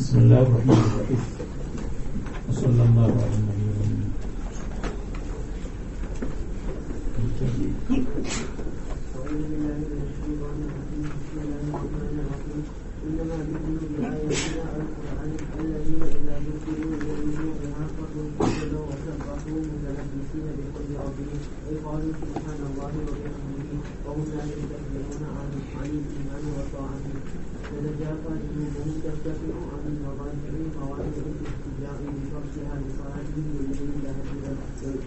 بسم الله الرحمن الرحيم وصلى الله على النبي الأمين. إنما يؤمن بآياتنا القرآن الذين إذا ذكروا يؤمنون بها فارتدوا وسبحوا متلبسين بقول ربهم أي قالوا سبحان الله وبحمده وهم لا يستكبرون عن الإيمان وطاعته تتجافى جنوبهم ترتفع عن المضاجع موائد الاستهزاء بفرشها لصلاتهم بالليل تهجدا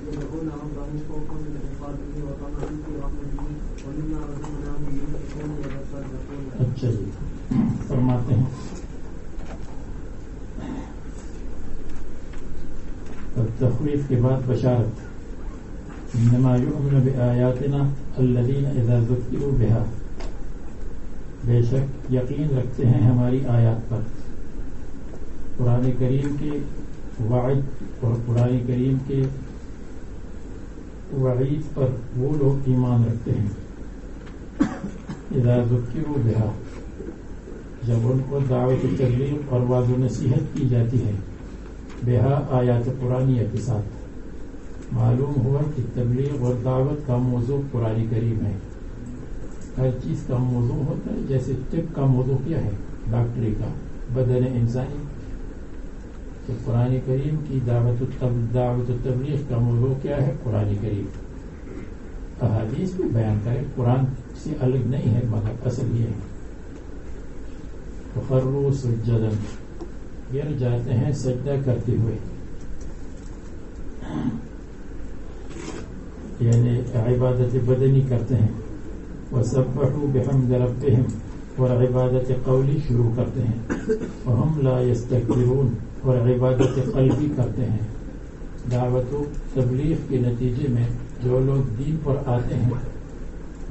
يدعون ربهم خوفا من عقابه وطمعا في رحمته ومما رزقناهم ينفقون ويتصدقون. اچھا جی فرماتے ہیں تخویف کے بعد بشارت. انما یؤمن بآیاتنا الذین اذا ذکروا بها، بے شک یقین رکھتے ہیں ہماری آیات پر. قرآن کریم کے وعد اور قرآن کریم کے وعید پر وہ لوگ ایمان رکھتے ہیں. اذا ذکروا بها، جب ان کو دعوت تبلیغ اور وعظ و نصیحت کی جاتی ہے. بہا آیات قرآنیہ کے ساتھ. معلوم ہوا کہ تبلیغ اور دعوت کا موضوع قرآن کریم ہے. ہر چیز کا موضوع ہوتا ہے. جیسے طب کا موضوع کیا ہے؟ ڈاکٹری کا، بدن انسانی. تو قرآن کریم کی دعوت و تبلیغ کا موضوع کیا ہے؟ قرآن کریم. احادیث بھی بیان کرے، قرآن سے الگ نہیں ہے، مگر اصل یہ ہے. فخروا سجدا، گر جاتے ہیں سجدہ کرتے ہوئے، یعنی عبادت بدنی کرتے ہیں. وسبحوا بحمد ربهم، اور عبادت قولی شروع کرتے ہیں. وهم لا يستكبرون، اور عبادت قلبی کرتے ہیں. دعوت و تبلیغ کے نتیجے میں جو لوگ دین پر آتے ہیں،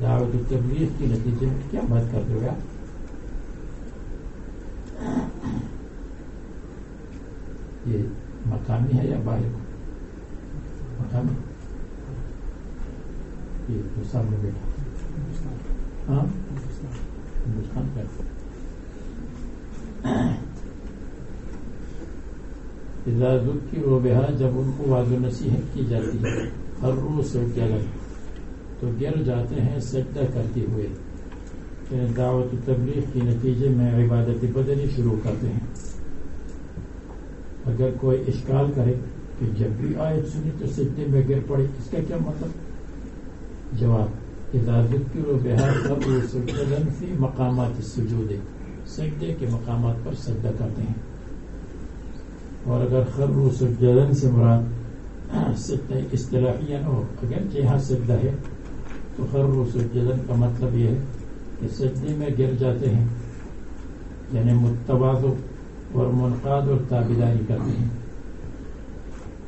دعوت و تبلیغ کے نتیجے میں کیا بات کرتے ہوئے آپ؟ یہ مقامی ہے یا باہر مقامی؟ یہ تو سامنے بیٹھا. ہاں ہندوستان کا. اذا ذکروا بہا، جب ان کو واضح نصیحت کی جاتی ہے. خروا سجدا، تو گر جاتے ہیں سجدہ کرتے ہوئے. دعوت و تبلیغ کے نتیجے میں عبادت بدنی شروع کرتے ہیں. اگر کوئی اشکال کرے کہ جب بھی آیت سنی تو سجدے میں گر پڑے، اس کا کیا مطلب؟ جواب: اذا ذکروا بہا خروا سجدا فی مقامات السجود، سجدے کے مقامات پر سجدہ کرتے ہیں. اور اگر خروا سجدا سے مراد سجدہ اصطلاحیہ نہ ہو، اگر جہاں سجدہ ہے تو خروا سجدا کا مطلب یہ ہے کہ سجدے میں گر جاتے ہیں، یعنی متواضع اور منقاد اور تابعداری کرتے ہیں.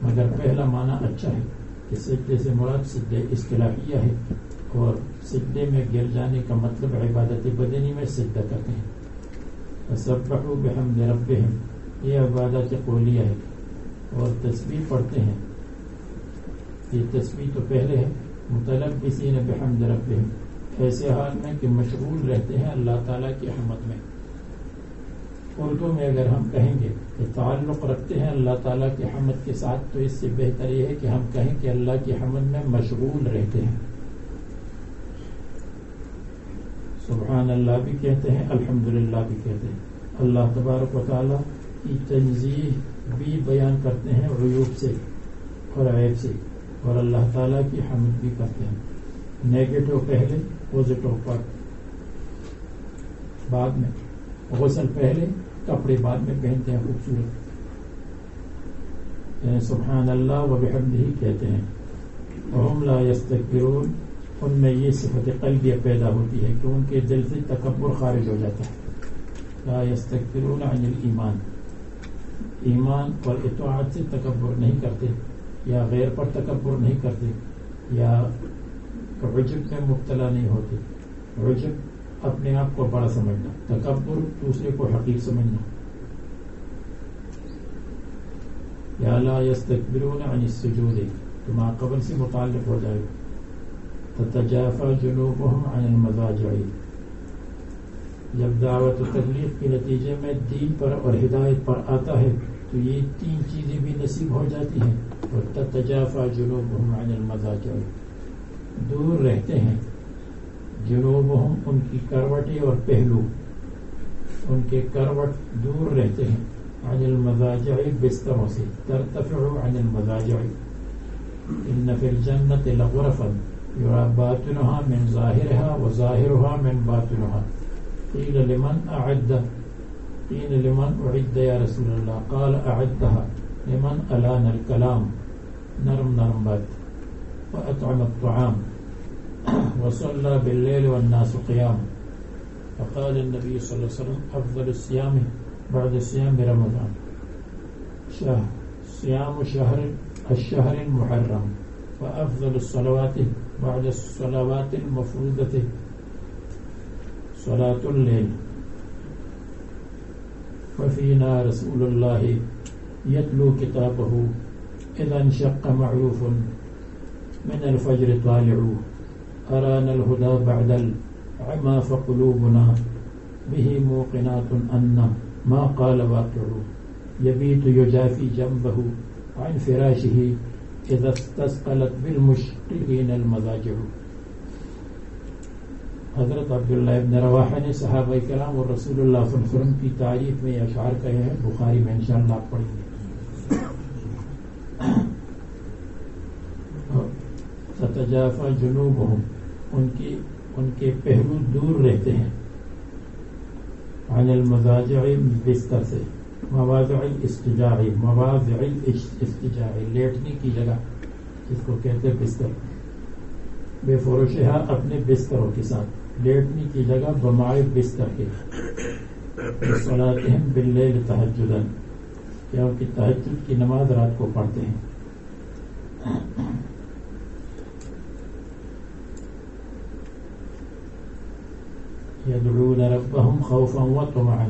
مگر پہلا معنی اچھا ہے کہ سجدے سے مراد سجدہ اصطلاحیہ ہے، اور سجدے میں گر جانے کا مطلب عبادت بدنی میں سجدہ کرتے ہیں. فسبحوا بحمد ربهم، یہ عبادت قولیہ ہے. اور تسبیح پڑھتے ہیں. یہ تسبیح تو پہلے ہے. متلبسین بحمد ربهم، ایسے حال میں کہ مشغول رہتے ہیں اللہ تعالیٰ کی حمد میں. اردو میں اگر ہم کہیں گے کہ تعلق رکھتے ہیں اللہ تعالیٰ کی حمد کے ساتھ، تو اس سے بہتر یہ ہے کہ ہم کہیں کہ اللہ کی حمد میں مشغول رہتے ہیں. سبحان اللہ بھی کہتے ہیں، الحمدللہ بھی کہتے ہیں. اللہ تبارک و تعالیٰ کی تنزیہ بھی بیان کرتے ہیں عیوب سے اور عیب سے، اور اللہ تعالیٰ کی حمد بھی کرتے ہیں. نیگیٹو پہلے، پوزیٹو پر بعد میں. غسل پہلے، کپڑے بعد میں پہنتے ہیں خوبصورت. یعنی سبحان اللہ و بحمدہ کہتے ہیں. وہم لا یستکبرون، ان میں یہ صفت قلبیہ پیدا ہوتی ہے کہ ان کے دل سے تکبر خارج ہو جاتا ہے. لا یستکبرون عن الایمان، ایمان اور اطاعت سے تکبر نہیں کرتے، یا غیر پر تکبر نہیں کرتے، یا عجب میں مبتلا نہیں ہوتے. عجب اپنے آپ کو بڑا سمجھنا، تکبر دوسرے کو حقیر سمجھنا. یا لا یستکبرون عن السجود، تو ما قبل سے متعلق ہو جائے گا. تتجافى جنوبهم عن المضاجع، جب دعوت و تبلیغ کے نتیجے میں دین پر اور ہدایت پر آتا ہے تو یہ 3 چیزیں بھی نصیب ہو جاتی ہیں. اور تتجافى جنوبهم عن المضاجع، دور رہتے ہیں جنوبهم ان کی کروٹیں اور پہلو، ان کے کروٹ دور رہتے ہیں عن المضاجع بستروں سے. ترتفع عن المضاجع. ان في الجنة لغرفا يرى باطنها من ظاهرها وظاهرها من باطنها. قيل لمن أعد يا رسول الله؟ قال أعدها لمن ألان الكلام، نرم بات، وأطعم الطعام، وصلى بالليل والناس قيام. فقال النبي صلى الله عليه وسلم أفضل الصيام بعد صيام رمضان صيام الشهر المحرم، وأفضل الصلوات بعد الصلوات المفروضة صلاة الليل. وفينا رسول الله يتلو كتابه إذا انشق معروف من الفجر طالع. أرانا الهدى بعد العمى فقلوبنا به موقنات أن ما قال واقع. يبيت يجافي جنبه عن فراشه إذا استثقلت بالمشركين المضاجع. حضرت عبداللہ ابن رواحہ نے صحابہ کرام اور رسول اللہ صلی اللہ علیہ وسلم کی تعریف میں اشعار کہے ہیں. بخاری میں انشاءاللہ آپ پڑھیں گے. تتجافى جنوبهم، ان کے پہلو دور رہتے ہیں عن المضاجع بستر سے. مواضع الاستجاع، مواضع الاستجاع لیٹنے کی جگہ جس کو کہتے ہیں بستر. بے فروشہا اپنے بستروں کے ساتھ، لیٹنے کی جگہ بمائے بستر کے. صلاتہم باللیل تہجدا، کیونکہ تہجد کی نماز رات کو پڑھتے ہیں. یدعون ربہم خوفا وطمعا،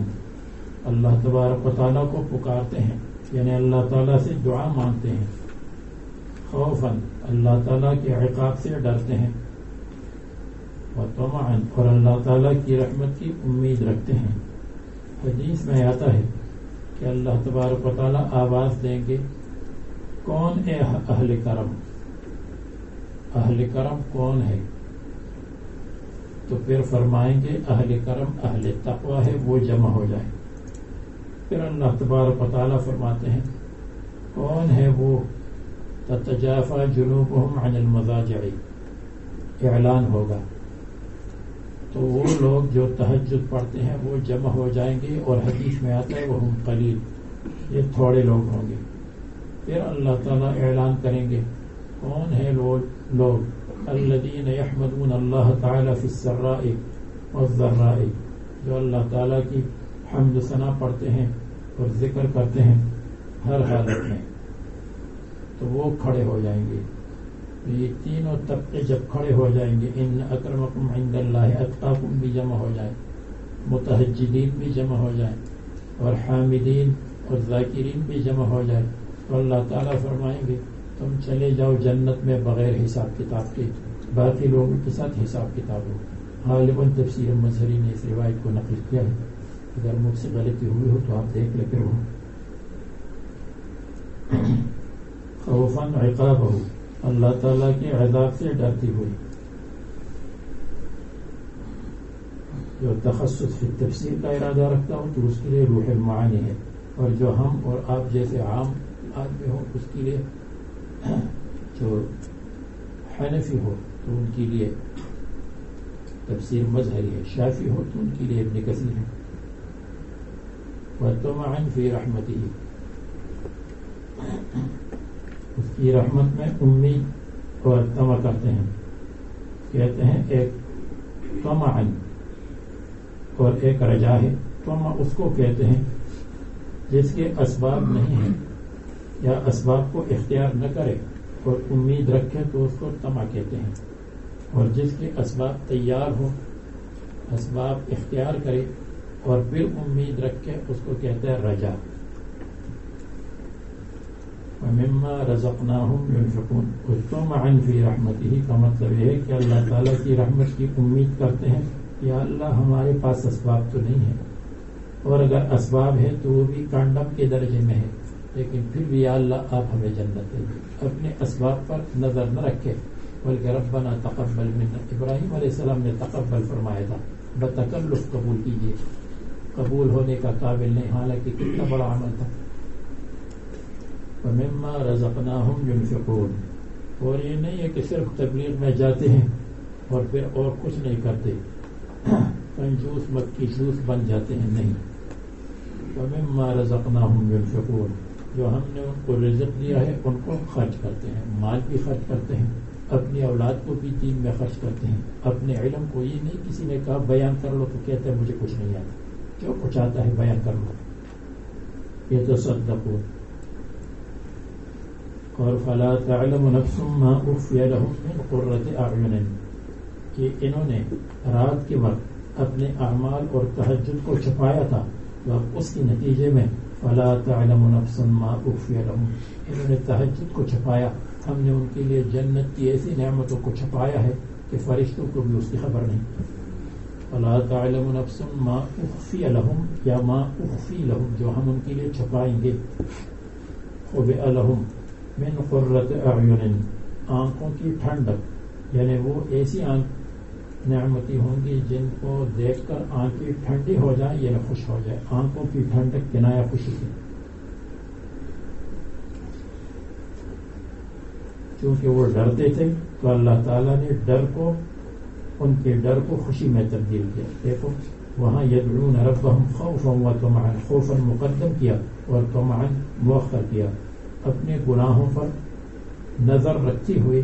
اللہ تبارک و تعالیٰ کو پکارتے ہیں، یعنی اللہ تعالیٰ سے دعا مانگتے ہیں. خوفا، اللہ تعالیٰ کے عقاب سے ڈرتے ہیں. وطمعا، اور اللہ تعالیٰ کی رحمت کی امید رکھتے ہیں. حدیث میں آتا ہے کہ اللہ تبارک و تعالیٰ آواز دیں گے، کون ہے اہل کرم؟ اہل کرم کون ہے؟ تو پھر فرمائیں گے اہل کرم اہل تقوی ہے، وہ جمع ہو جائے. پھر اللہ تبارک و تعالیٰ فرماتے ہیں کون ہے وہ؟ تتجافى جنوبهم عن المضاجع، اعلان ہوگا تو وہ لوگ جو تہجد پڑھتے ہیں وہ جمع ہو جائیں گے. اور حدیث میں آتا ہے وہم قلیل، یہ تھوڑے لوگ ہوں گے. پھر اللہ تعالیٰ اعلان کریں گے کون ہے لوگ؟ الذین یحمدون اللہ تعالی فی السراء والضراء، جو اللہ تعالیٰ کی حمد ثنا پڑھتے ہیں اور ذکر کرتے ہیں ہر حالت میں. تو وہ کھڑے ہو جائیں گے. یہ تینوں طبقے جب کھڑے ہو جائیں گے، ان اکرمکم عند اللہ اتقاکم بھی جمع ہو جائیں، متہجدین بھی جمع ہو جائیں، اور حامدین اور ذاکرین بھی جمع ہو جائیں. تو اللہ تعالیٰ فرمائیں گے تم چلے جاؤ جنت میں بغیر حساب کتاب کے، باقی لوگوں کے ساتھ حساب کتاب ہو. غالباً تفسیر مظہری نے اس روایت کو نقل کیا ہے، اگر مجھ سے غلطی ہوئی ہو تو آپ دیکھ لیں. پھر وہ خوفاً عقابہ، اللہ تعالیٰ کے عذاب سے ڈرتی ہوئی. جو تخصص فی تفسیر کا ارادہ رکھتا ہوں تو اس کے لیے روح المعانی ہے، اور جو ہم اور آپ جیسے عام آدمی ہو اس کے لیے، جو حنفی ہو تو ان کے لیے تفسیر مظہری ہے، شافعی ہو تو ان کے لیے ابن کثیر ہے. وَطَمَعًا فِي رَحْمَتِهِ، اس کی رحمت میں امید اور طمع کرتے ہیں. کہتے ہیں ایک طمعًا اور ایک رجا ہے. طمع اس کو کہتے ہیں جس کے اسباب نہیں ہیں یا اسباب کو اختیار نہ کرے اور امید رکھے تو اس کو طمع کہتے ہیں. اور جس کے اسباب تیار ہو، اسباب اختیار کرے اور پھر امید رکھے اس کو کہتے ہیں رجا. وَمِمَّا رَزَقْنَاهُمْ يُنْفِقُونَ. طمعًا فِي رَحْمَتِهِ کا مطلب یہ ہے کہ اللہ تعالیٰ کی رحمت کی امید کرتے ہیں یا اللہ ہمارے پاس اسباب تو نہیں ہے، اور اگر اسباب ہے تو وہ بھی کانڈم کے درجے میں ہے، لیکن پھر بھی یا اللہ آپ ہمیں جنت دے دیں۔ اپنے اسباب پر نظر نہ رکھے بلکہ ربنا تقبل منا، ابراہیم علیہ السلام نے تقبل فرمایا تھا، بتکلف قبول کیجیے، قبول ہونے کا قابل نہیں، حالانکہ کتنا بڑا عمل تھا۔ وَمِمَّا رَزَقْنَاهُمْ يُنْفِقُونَ، اور یہ نہیں ہے کہ صرف تبلیغ میں جاتے ہیں اور پھر اور کچھ نہیں کرتے، کنجوس مکی جوس بن جاتے ہیں، نہیں۔ وَمِمَّا رَزَقْنَاهُمْ يُنْفِقُونَ، جو ہم نے ان کو رزق دیا ہے ان کو خرچ کرتے ہیں، مال بھی خرچ کرتے ہیں، اپنی اولاد کو بھی دین میں خرچ کرتے ہیں، اپنے علم کو، یہ نہیں کسی نے کہا بیان کر لو تو کہتے ہیں مجھے کچھ نہیں آتا، جو کچھ آتا ہے بیان کر لو، یہ تو صدقون۔ اور فلا تعلم نفس ما اخفی لهم من قرۃ اعین، کہ انہوں نے رات کے وقت اپنے اعمال اور تہجد کو چھپایا تھا، اور اس کے نتیجے میں فلا تعلم نفس ما اخفی لهم، انہوں نے تہجد کو چھپایا، ہم نے ان کے لیے جنت کی ایسی نعمتوں کو چھپایا ہے کہ فرشتوں کو بھی اس کی خبر نہیں۔ فلا تعلم نفس ما اخفی لهم، یا ما اخفی لهم، جو ہم ان کے لیے چھپائیں گے، خبئ لهم من قرۃ اعین، آنکھوں کی ٹھنڈک، یعنی وہ ایسی آنکھ نعمتی ہوں گی جن کو دیکھ کر آنکھیں ٹھنڈی ہو جائیں، یعنی خوش ہو جائے، آنکھوں کی ٹھنڈک کنایہ خوشی کی، کیونکہ وہ ڈرتے تھے تو اللہ تعالیٰ نے ڈر کو، ان کے ڈر کو خوشی میں تبدیل کیا۔ دیکھو وہاں یدعون ربهم خوفا وطمعا، خوفا مقدم کیا اور طمعا مؤخر کیا، اپنے گناہوں پر نظر رکھتے ہوئے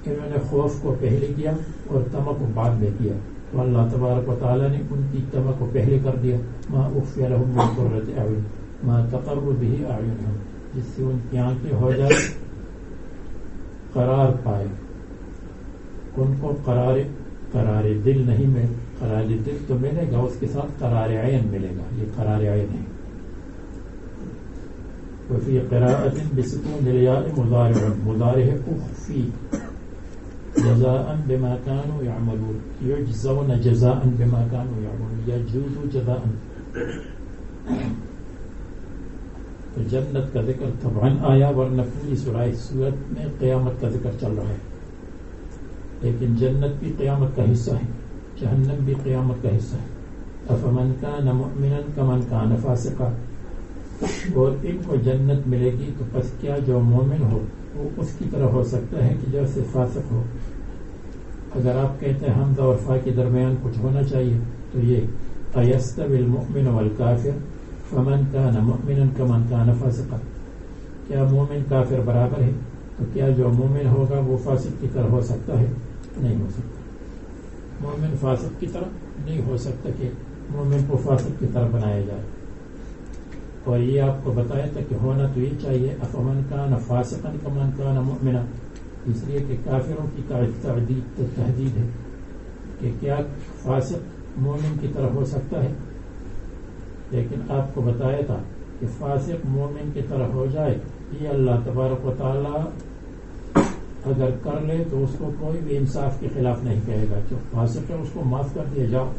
انہوں نے خوف کو پہلے کیا اور طمع کو بعد میں کیا، تو اللہ تبارک و تعالیٰ نے ان کی طمع کو پہلے کر دیا، ما اخفی لهم من قرۃ اعین ما تقر به اعینهم، جس سے ان کی آنکھیں ہو جائے قرار پائے، ان کو قرار دل نہیں ملے، قرار دل تو ملے گا، اس کے ساتھ قرار عین ملے گا، یہ قرار عین ہے۔ وفی قراءۃ بسکون الیاء مضارع، مضارع اخفی، جزاء بما كانوا يعملون، یجزون جزاء بما كانوا يعملون، یجوز جزاء، تو جنت کا ذکر طبعاً آیا، ورنہ پوری سورت میں قیامت کا ذکر چل رہا ہے، لیکن جنت بھی قیامت کا حصہ ہے، جہنم بھی قیامت کا حصہ ہے۔ افمن کان مؤمنا کمن کان فاسقا، اور ان کو جنت ملے گی تو پس کیا جو مومن ہو وہ اس کی طرح ہو سکتا ہے کہ جیسے فاسق ہو۔ اگر آپ کہتے ہیں حمزہ اور فا کے درمیان کچھ ہونا چاہیے تو یہ ایستوی المؤمن والکافر فمن کان مؤمنا کمن کان فاسقا، کیا مومن کافر برابر ہے؟ تو کیا جو مومن ہوگا وہ فاسق کی طرح ہو سکتا ہے؟ نہیں ہو سکتا۔ مومن فاسق کی طرح نہیں ہو سکتا کہ مومن کو فاسق کی طرح بنایا جائے، اور یہ آپ کو بتایا تھا کہ ہونا تو یہ چاہیے افمن کان فاسقا کمن کان مؤمنا، اس لیے کہ کافروں کی تحدید ہے کہ کیا فاسق مومن کی طرح ہو سکتا ہے، لیکن آپ کو بتایا تھا کہ فاسق مومن کی طرح ہو جائے یہ اللہ تبارک و تعالی اگر کر لے تو اس کو کوئی بھی انصاف کے خلاف نہیں کہے گا، جو فاسق ہے اس کو معاف کر دیا جاؤ،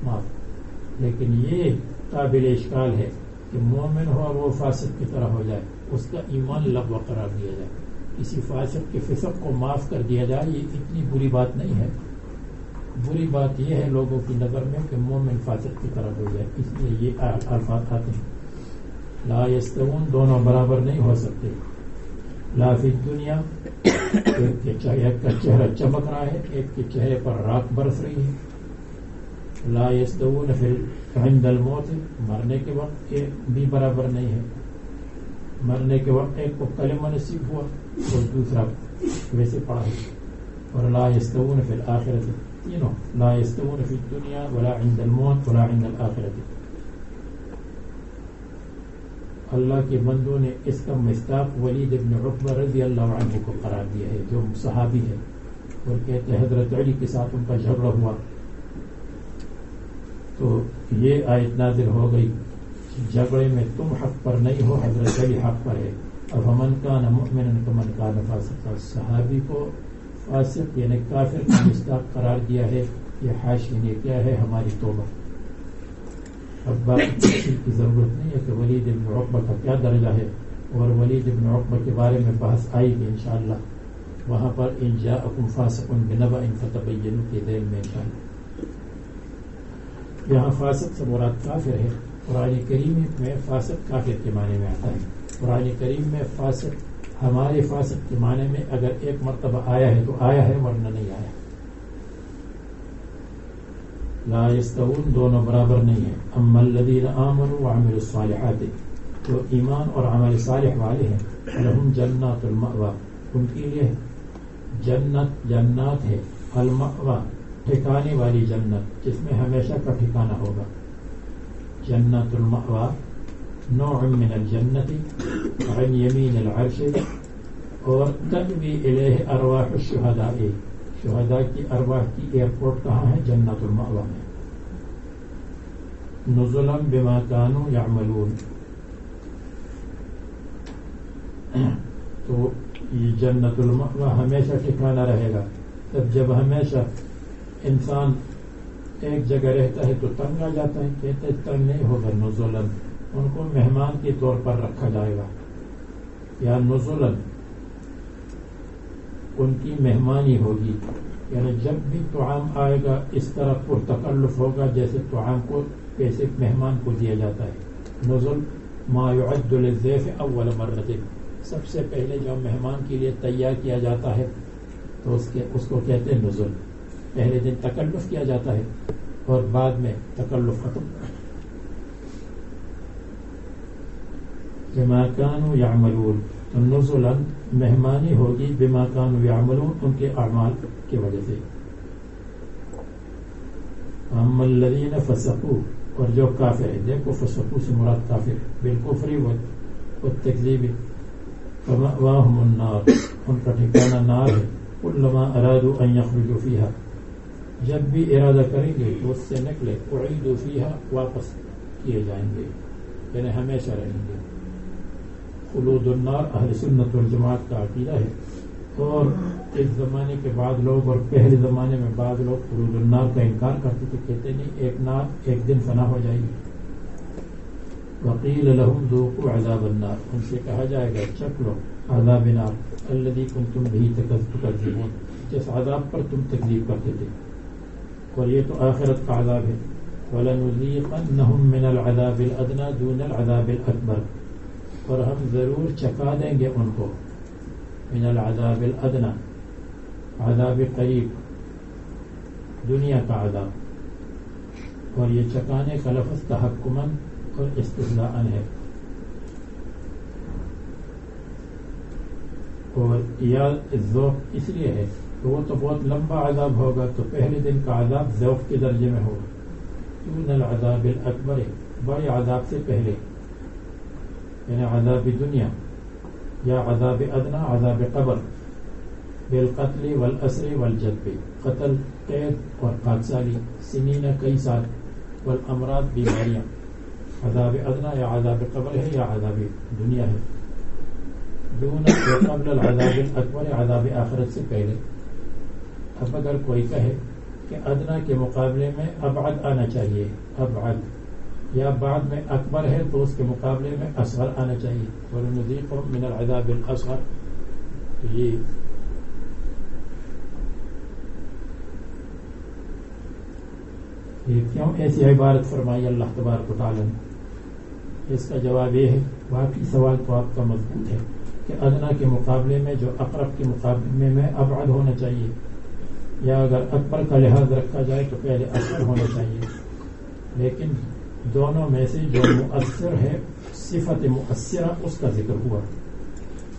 معاف۔ لیکن یہ قابل اشکال ہے کہ مومن ہو وہ فاسق کی طرح ہو جائے، اس کا ایمان لغو قرار دیا جائے، کسی فاسق کے فسق کو معاف کر دیا جائے، یہ اتنی بری بات نہیں ہے۔ بری بات یہ ہے لوگوں کی نظر میں کہ مومن فاسق کی طرح ہو جائے، اس لیے یہ الفاظ آتے ہیں۔ لا یستوون، دونوں برابر نہیں ہو سکتے، لا فی الدنیا، ایک کا چہرہ چمک رہا ہے، ایک کے چہرے پر راکھ برس رہی ہے۔ لا یستوون فی عند الموت، مرنے کے وقت یہ بھی برابر نہیں ہے، مرنے کے وقت ایک کو کلمہ نصیب ہوا اور دوسرا ویسے پڑھا ہے۔ اور لا یستوون فی الآخرۃ، تینوں لا یستوون فی الدنیا ولا عند الموت ولا عند الآخرۃ۔ اللہ کے بندوں نے اس کا مصداق ولید بن عقبہ رضی اللہ عنہ کو قرار دیا ہے، جو صحابی ہے، اور کہتے ہیں حضرت علی کے ساتھ ان کا جھگڑا ہوا تو یہ آیت نازل ہو گئی، جھگڑے میں تم حق پر نہیں ہو، حضرت علی حق پر ہے۔ اب من کان مؤمنا کمن کان فاسقا، صحابی کو فاسق یعنی کافر کا مصداق قرار دیا ہے یہ حاشیے نے کیا ہے ہماری توبہ. اب باقی تفصیل کی ضرورت نہیں ہے کہ ولید بن عقبہ کا کیا درجہ ہے، اور ولید بن عقبہ کے بارے میں بحث آئے گی انشاءاللہ وہاں پر ان جاءکم فاسق بنبأ فتبینوا کے ذیل میں انشاءاللہ. یہاں فاسق سے مراد کافر ہے. قرآن کریم میں فاسق کافر کے معنی میں آتا ہے. قرآن کریم میں فاسق ہمارے فاسق کے معنی میں اگر ایک مرتبہ آیا ہے تو آیا ہے، ورنہ نہیں آیا. لا یستوون دونوں برابر نہیں ہیں. اما الذین آمنوا وعملوا الصالحات، جو ایمان اور عمل صالح والے ہیں، لہم جنات المأوى، ان کے لیے جنات ہے، المأوى ٹھکانے والی جنت جس میں ہمیشہ کا ٹھکانہ ہوگا. جنت المأوى نوع من الجنت عن یمین العرش، اور تأوی الیہ ارواح الشہداء، شہداء کی ارواح کی ایئرپورٹ کہاں ہے؟ جنت المأوى میں. نزلا بما كانوا يعملون، تو یہ جنت المأوى ہمیشہ ٹھکانہ رہے گا. تب جب ہمیشہ انسان ایک جگہ رہتا ہے تو تنگ آ جاتا ہے، کہتے تنگ نہیں ہوگا. نزلا ان کو مہمان کے طور پر رکھا جائے گا، یا نزلا ان کی مہمانی ہوگی. یعنی جب بھی طعام آئے گا اس طرح پرتکلف ہوگا جیسے طعام کو پیسے مہمان کو دیا جاتا ہے. نزل ما يعد للضيف اول مرۃ، سب سے پہلے جو مہمان کے لیے تیار کیا جاتا ہے تو اس کو کہتے ہیں نزل. پہلے دن تکلف کیا جاتا ہے اور بعد میں تکلف ختم. بما كانوا يعملون، تو نزلا مہمانی ہوگی بما كانوا يعملون ان کے اعمال کی وجہ سے. اما الذين فسقوا، اور جو کافر ہے، دیکھو فسقوا سے مراد کافر بالکفر والتکذیب، فمأواهم النار، ان کا ٹھکانہ نار ہے. كلما ارادوا ان يخرجوا فيها، جب بھی ارادہ کریں گے تو اس سے نکلے، اعیدوا فيها، واپس کیے جائیں گے، یعنی ہمیشہ رہیں گے. خلود النار اہل سنت والجماعت کا عقیدہ ہے. اور اس زمانے کے بعد لوگ اور پہلے زمانے میں بعض لوگ خلود النار کا انکار کرتے تھے، کہتے نہیں ایک نار ایک دن فنا ہو جائے گی. وقیل لهم ذوقوا عذاب النار، ان سے کہا جائے گا چکھ لو عذاب نار الذی کنتم بہ تکذبون، جس عذاب پر تم تکذیب کرتے تھے. اور یہ تو آخرت کا عذاب ہے. وَلَنُذِيقَنَّهُم مِّنَ الْعَذَابِ الْأَدْنَىٰ دُونَ الْعَذَابِ الْأَكْبَرِ، اور ہم ضرور چکھا دیں گے ان کو من العذاب الادنی، عذاب قریب، دنیا کا عذاب. اور یہ چکانے کا لفظ تحکمن اور استحلاءن ہے. اور یا ذوق اس لیے ہے کہ وہ تو بہت لمبا عذاب ہوگا، تو پہلے دن کا عذاب ذوق کے درجے میں ہوگا. دون العذاب الاکبر، بڑے عذاب سے پہلے، یعنی عذاب دنیا یا عذاب ادنا، عذاب قبر، بالقتل والاسر والجلب، قتل، قید اور قادسالی، سنین کئی سال، والامراض بیماریاں. عذاب ادنا یا عذاب قبر ہے یا عذاب دنیا ہے. دون قبل العذاب الاکبر، عذاب آخرت سے پہلے. اب اگر کوئی کہے کہ ادنا کے مقابلے میں ابعد آنا چاہیے، ابعد، یا بعد میں اکبر ہے تو اس کے مقابلے میں اصغر آنا چاہیے. وَلَنُذِيقَهُم مِّنَ الْعَذَابِ الْأَصْغَرِ، تو یہ کیوں ایسی عبارت فرمائی اللہ تبارک و تعالیٰ نے؟ اس کا جواب یہ ہے، باقی سوال تو آپ کا مضبوط ہے کہ ادنا کے مقابلے میں جو اقرب کے مقابلے میں ابعد ہونا چاہیے، یا اگر اکبر کا لحاظ رکھا جائے تو پہلے اصغر ہونا چاہیے. لیکن دونوں میں سے جو مؤثر ہے، صفت مؤثرہ، اس کا ذکر ہوا.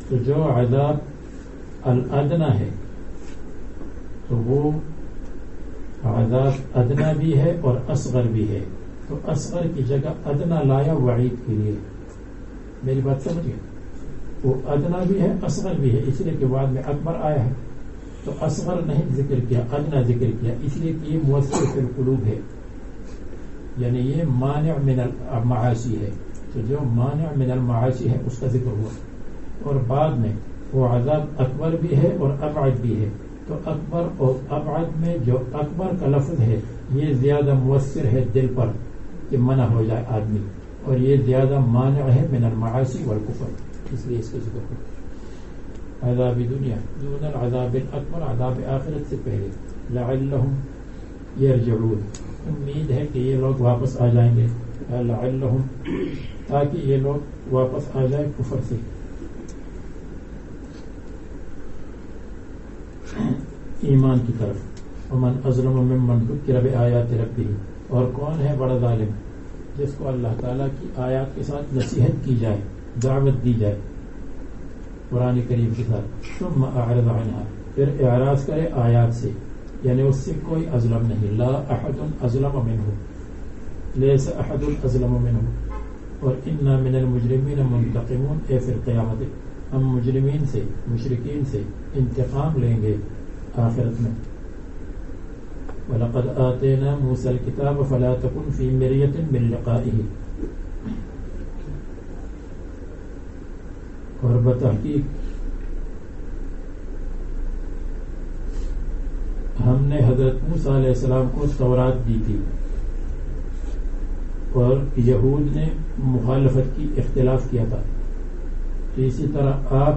تو جو عذاب الادنا ہے تو وہ عذاب ادنا بھی ہے اور اصغر بھی ہے. تو اصغر کی جگہ ادنا لایا وعید کے لیے. میری بات سمجھیے، وہ ادنا بھی ہے اصغر بھی ہے، اس لیے کہ بعد میں اکبر آیا ہے تو اصغر نہیں ذکر کیا، ادنا ذکر کیا، اس لیے کہ یہ مؤثر فی القلوب ہے، یعنی یہ مانع من المعاصی ہے. تو جو مانع من المعاصی ہے اس کا ذکر ہوا. اور بعد میں وہ عذاب اکبر بھی ہے اور ابعد بھی ہے. تو اکبر اور ابعد میں جو اکبر کا لفظ ہے یہ زیادہ مؤثر ہے دل پر کہ منع ہو جائے آدمی، اور یہ زیادہ مانع ہے من المعاصی والکفر، اس لیے اس کا ذکر کرو۔ عذاب دنیا دون العذاب الاکبر، عذاب آخرت سے پہلے، لعلہم یرجعون، امید ہے کہ یہ لوگ واپس آ جائیں گے، لعلہم تاکہ یہ لوگ واپس آ جائیں کفر سے۔ ایمان کی طرف، ومن اظلم ممن ذکر بآیات ربہ، اور کون ہے بڑا ظالم جس کو اللہ تعالیٰ کی آیات کے ساتھ نصیحت کی جائے، دعوت دی جائے قرآن کریم کے ساتھ، ثم اعرض عنہا، پھر اعراض کرے آیات سے، یعنی اس سے کوئی اظلم نہیں، لا احد اظلم منہ، لیس احد اظلم منہ، اور انا من المجرمین منتقمون، اے فی القیامت، ہم مجرمین سے، مشرکین سے انتقام لیں گے آخرت میں۔ وَلَقَدْ آتَيْنَا مُوسَى الْكِتَابَ فَلَا تَكُنْ فِي مِرْيَةٍ مِّن لِقَائِهِ، اور بتحقیق ہم نے حضرت موسیٰ علیہ السلام کو تورات دی تھی، اور یہود نے مخالفت کی، اختلاف کیا تھا، اسی طرح آپ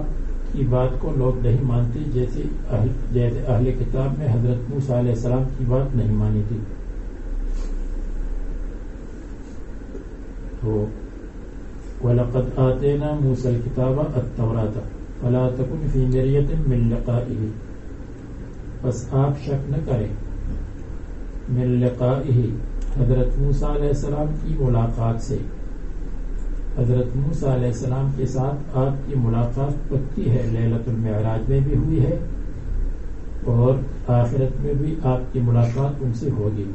کی بات کو لوگ نہیں مانتے، جیسے اہل کتاب نے حضرت موسیٰ علیہ السلام کی بات نہیں مانی تھی۔ تو وَلَقَدْ آتَيْنَا مُوسَى الْكِتَابَ التَّوْرَاةَ فَلَا تَكُنْ فِي مِرْيَةٍ مِّن لِقَائِهِ، بس آپ شک نہ کریں، من لقائه، حضرت موسیٰ علیہ السلام کی ملاقات سے، حضرت موسیٰ علیہ السلام کے ساتھ آپ کی ملاقات پکی ہے، لیلۃ المعراج میں بھی ہوئی ہے، اور آخرت میں بھی آپ کی ملاقات ان سے ہوگی۔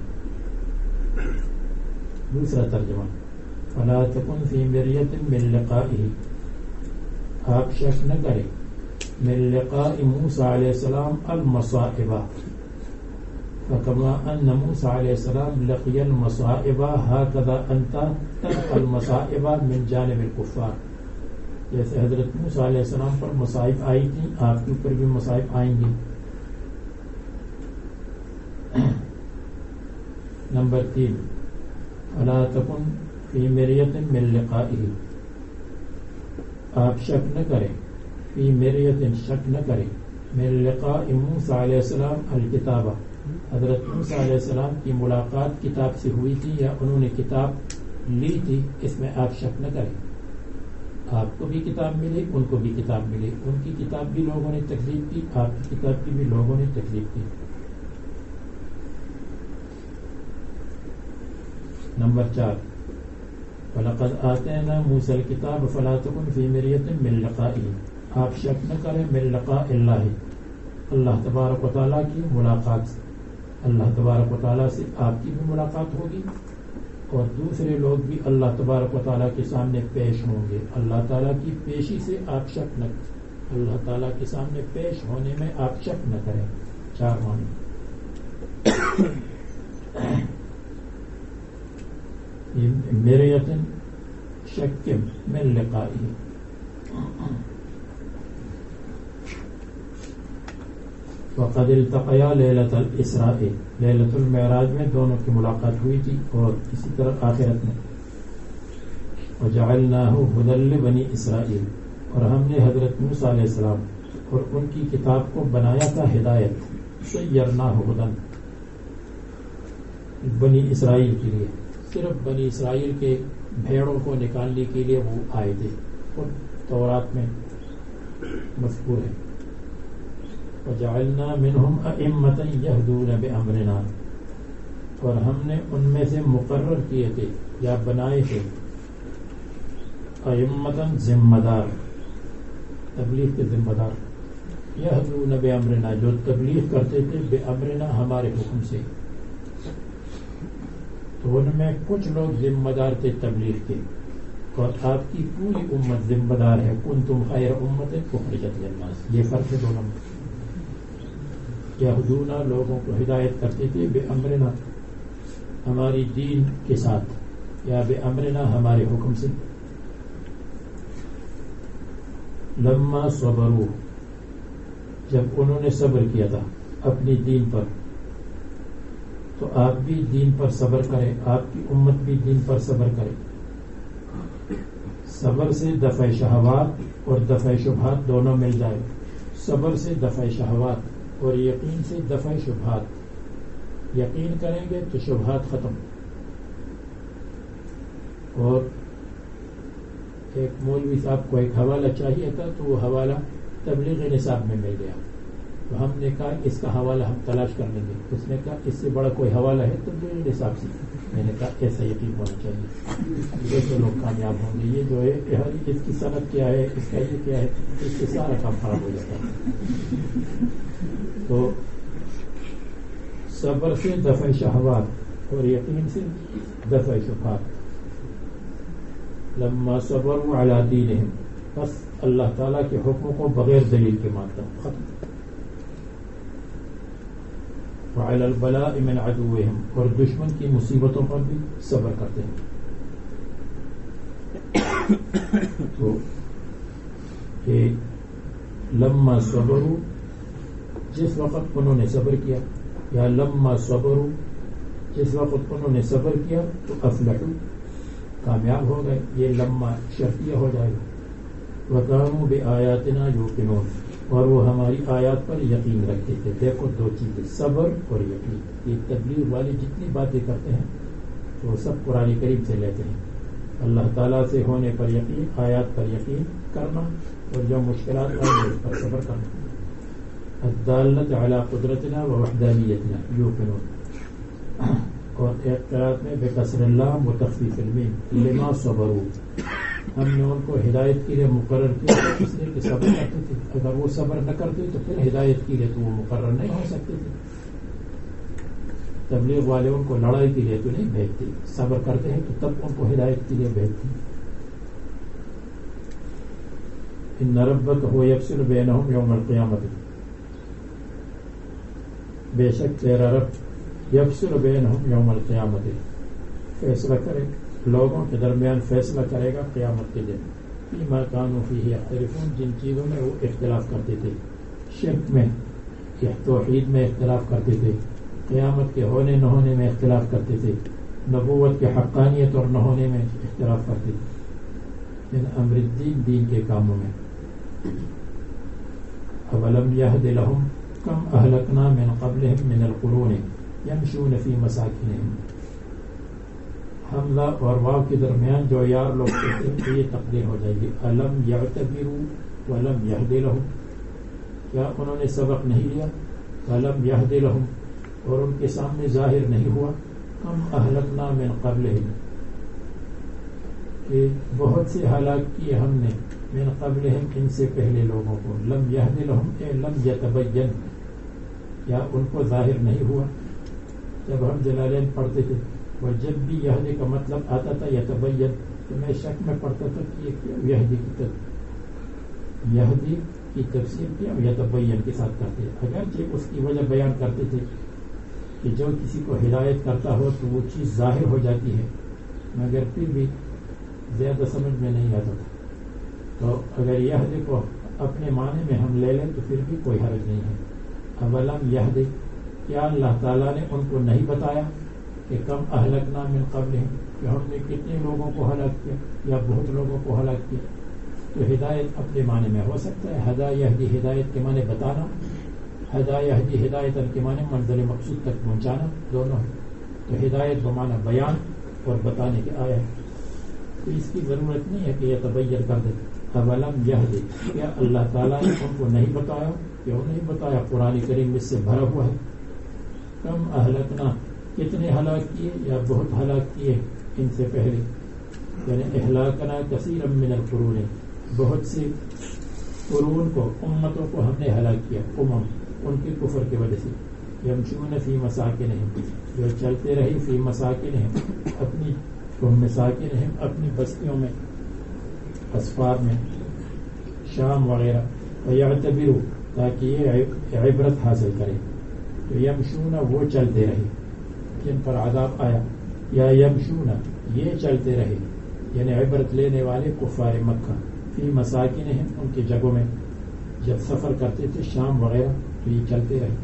دوسرا ترجمہ، فلا تکن فی مریۃ من لقائہ، آپ شک نہ کریں، من لقاء موسیٰ علیہ السلام المصائب، فکما ان موسیٰ علیہ السلام لقی المصائب ہکذا انت تلقی المصائب من جانب الکفار، جیسے حضرت موسیٰ علیہ السلام پر مصائب آئی تھی، آپ کے اوپر بھی مصائب آئیں گی۔ نمبر 3، فلا تکن فی مریۃ من لقائہ، آپ شک نہ کریں، فی مریۃ شک نہ کریں، من لقاء موسیٰ علیہ السلام الکتابہ، حضرت موسیٰ علیہ السلام کی ملاقات کتاب سے ہوئی تھی یا انہوں نے کتاب لی تھی، اس میں آپ شک نہ کریں۔ آپ کو بھی کتاب ملی، ان کو بھی کتاب ملی، ان کی کتاب بھی لوگوں نے تکذیب کی، آپ کی کتاب کی بھی لوگوں نے تکذیب کی۔ نمبر 4، وَلَقَدْ آتَيْنَا مُوسَى الْكِتَابَ فَلَا تَكُنْ فِي مِرْيَةٍ مِّن لِقَائِهِ، آپ شک نہ کریں من لقاء اللہ، اللہ تبارک و تعالیٰ کی ملاقات سے، اللہ تبارک و تعالیٰ سے آپ کی بھی ملاقات ہوگی، اور دوسرے لوگ بھی اللہ تبارک و تعالیٰ کے سامنے پیش ہوں گے۔ اللہ تعالیٰ کی پیشی سے آپ شک نہ کریں، اللہ تعالیٰ کے سامنے پیش ہونے میں آپ شک نہ کریں۔ 4 معنی، مریۃ شک من لقائہ، وقد التقیا لیلۃ الاسراء، لیلۃ المعراج میں دونوں کی ملاقات ہوئی تھی، اور اسی طرح آخرت میں۔ وجعلناہ ھدی لبنی اسرائیل، اور ہم نے حضرت موسیٰ علیہ السلام اور ان کی کتاب کو بنایا تھا ہدایت، سیرناہ ھدی، بنی اسرائیل کے لیے، صرف بنی اسرائیل کے بھیڑوں کو نکالنے کے لیے وہ آئے تھے، اور تورات میں مذکور ہے۔ وَجَعَلْنَا مِنْهُمْ أَئِمَّةً يَهْدُونَ بِأَمْرِنَا، اور ہم نے ان میں سے مقرر کیے تھے یا بنائے تھے، أئمةً ذمہ دار، تبلیغ کے ذمہ دار، يَهْدُونَ بِأَمْرِنَا، جو تبلیغ کرتے تھے بِأَمْرِنَا، ہمارے حکم سے۔ تو ان میں کچھ لوگ ذمہ دار تھے تبلیغ کے، اور آپ کی پوری امت ذمہ دار ہے، کنتم خیر امت اخرجت للناس، یہ فرق ہے دونوں میں۔ یہودونا لوگوں کو ہدایت کرتے تھے بے امرنا، ہماری دین کے ساتھ، یا بے امرنا ہمارے حکم سے۔ لما صبروا، جب انہوں نے صبر کیا تھا، اپنی دین پر، تو آپ بھی دین پر صبر کریں، آپ کی امت بھی دین پر صبر کرے۔ صبر سے دفع شہوات اور دفع شبہات دونوں مل جائے، صبر سے دفع شہوات اور یقین سے دفع شبہات۔ یقین کریں گے تو شبہات ختم۔ اور ایک مولوی صاحب کو ایک حوالہ چاہیے تھا، تو وہ حوالہ تبلیغ نصاب میں مل گیا، تو ہم نے کہا اس کا حوالہ ہم تلاش کر لیں گے۔ اس نے کہا اس سے بڑا کوئی حوالہ ہے تبلیغ نصاب سے؟ میں نے کہا ایسا یقین ہونا چاہیے، ایسے لوگ کامیاب ہوں گے۔ یہ جو ہے اس کی صنعت کیا ہے، اس کا یہ کیا ہے، اس سے سارا کام خراب ہو جاتا ہے۔ تو صبر سے دفع شہوات اور یقین سے دفع شبہات۔ لما صبروا علی دینہم، بس اللہ تعالیٰ کے حکموں کو بغیر دلیل کے مانتا ہوں، ختم۔ وعلی البلاء من عدوہم، اور دشمن کی مصیبتوں پر بھی صبر کرتے ہیں۔ تو کہ لما صبروا، جس وقت انہوں نے صبر کیا، یا لما صبروا، جس وقت انہوں نے صبر کیا تو افلحوا، کامیاب ہو گئے۔ یہ لما شرطیہ ہو جائے گا۔ وَكَانُوا بِآيَاتِنَا يُوقِنُونَ، اور وہ ہماری آیات پر یقین رکھتے تھے۔ دیکھو دو چیزیں، صبر اور یقین۔ یہ تبلیغ والے جتنی باتیں کرتے ہیں وہ سب قرآن کریم سے لیتے ہیں۔ اللہ تعالیٰ سے ہونے پر یقین، آیات پر یقین کرنا، اور جو مشکلات آئیں اس پر صبر کرنا۔ الدالة على قدرتنا ووحدانیتنا یوقنون، اور ایک قرات میں بکسر اللام و تخفیف المیم لما صبروا، ہم نے ان کو ہدایت کے لیے مقرر کیا اس لیے کہ صبر کرتے تھے۔ اگر وہ صبر نہ کرتے تو پھر ہدایت کے لیے تو وہ مقرر نہیں ہو سکتے تھے۔ تبلیغ والے ان کو لڑائی کے لیے تو نہیں بھیجتے، صبر کرتے ہیں تو تب ان کو ہدایت کے لیے بھیجتے ہیں۔ ان ربک هو یفصل بینہم یوم القیامت، بے شک تیرا رب یفصل بینہم یوم القیامت، فیصلہ کرے لوگوں کے درمیان، فیصلہ کرے گا قیامت کے دن۔ فیما کانوا فیہ یختلفون، جن چیزوں میں وہ اختلاف کرتے تھے، شرک میں، توحید میں اختلاف کرتے تھے، قیامت کے ہونے نہ ہونے میں اختلاف کرتے تھے، نبوت کے حقانیت اور نہ ہونے میں اختلاف کرتے تھے، من امر الدین، دین کے کاموں میں۔ اولم یہد لہم کم اہلکنا من قبلہم من القرون یمشون فی مساکنہم، حمزہ اور واو کے درمیان جو یار لوگ کہتے ہیں تو یہ تقدیر ہو جائے گی۔ الم یعتبروا ولم یہد لہم، کیا انہوں نے سبق نہیں لیا؟ ولم یہد لہم، اور ان کے سامنے ظاہر نہیں ہوا، کم اہلکنا من قبلہم، کہ بہت سے ہلاک کیے ہم نے، من قبلہم، ان سے پہلے لوگوں کو، لم یہد لہم اے لم یتبین، یا ان کو ظاہر نہیں ہوا۔ جب ہم جلالین پڑھتے تھے اور جب بھی یہدی کا مطلب آتا تھا یتبین، تو میں شک میں پڑھتا تھا کہ یہ یہدی کی تفسیر کیا یتبین کے ساتھ کرتے، اگرچہ اس کی وجہ بیان کرتے تھے کہ جو کسی کو ہدایت کرتا ہو تو وہ چیز ظاہر ہو جاتی ہے، مگر پھر بھی زیادہ سمجھ میں نہیں آتا تھا۔ تو اگر یہدی کو اپنے معنی میں ہم لے لیں تو پھر بھی کوئی حرج نہیں ہے۔ اولم یہدی، کیا اللہ تعالیٰ نے ان کو نہیں بتایا کہ کم اہلکنا من قبلہم، کہ ہم نے کتنے لوگوں کو ہلاک کیا یا بہت لوگوں کو ہلاک کیا؟ تو ہدایت اپنے معنی میں ہو سکتا ہے، ہدا یہدی ہدایت کے معنی بتانا، ہدا یہدی ہدایت کے معنی منزل مقصود تک پہنچانا، دونوں ہے۔ تو ہدایت بمعنی بیان اور بتانے کے آیا ہے، تو اس کی ضرورت نہیں ہے کہ یہ تبین کر دے۔ اولم یہدی، کیا اللہ تعالیٰ نے ان کو نہیں بتایا؟ کیوں نہیں بتایا؟ قرآن کریم اس سے بھرا ہوا ہے۔ کم اہلکنا، کتنے ہلاک کیے یا بہت ہلاک کیے ان سے پہلے، یعنی اہلاکنا کثیرا من القرون، بہت سے قرون کو، امتوں کو ہم نے ہلاک کیا، ان کے کفر کی وجہ سے۔ یمشون فی مساکنہم، جو چلتے رہی، فی مساکنہم، اپنی مساکنہم، اپنی بستیوں میں، اسفار میں، شام وغیرہ، ویعتبروا، تاکہ یہ عبرت حاصل کرے۔ تو یمشون، وہ چلتے رہے جن پر عذاب آیا، یا یمشون، یہ چلتے رہے، یعنی عبرت لینے والے کفار مکہ، فی مساکنہم، ان کی جگہوں میں جب سفر کرتے تھے شام وغیرہ تو یہ چلتے رہے۔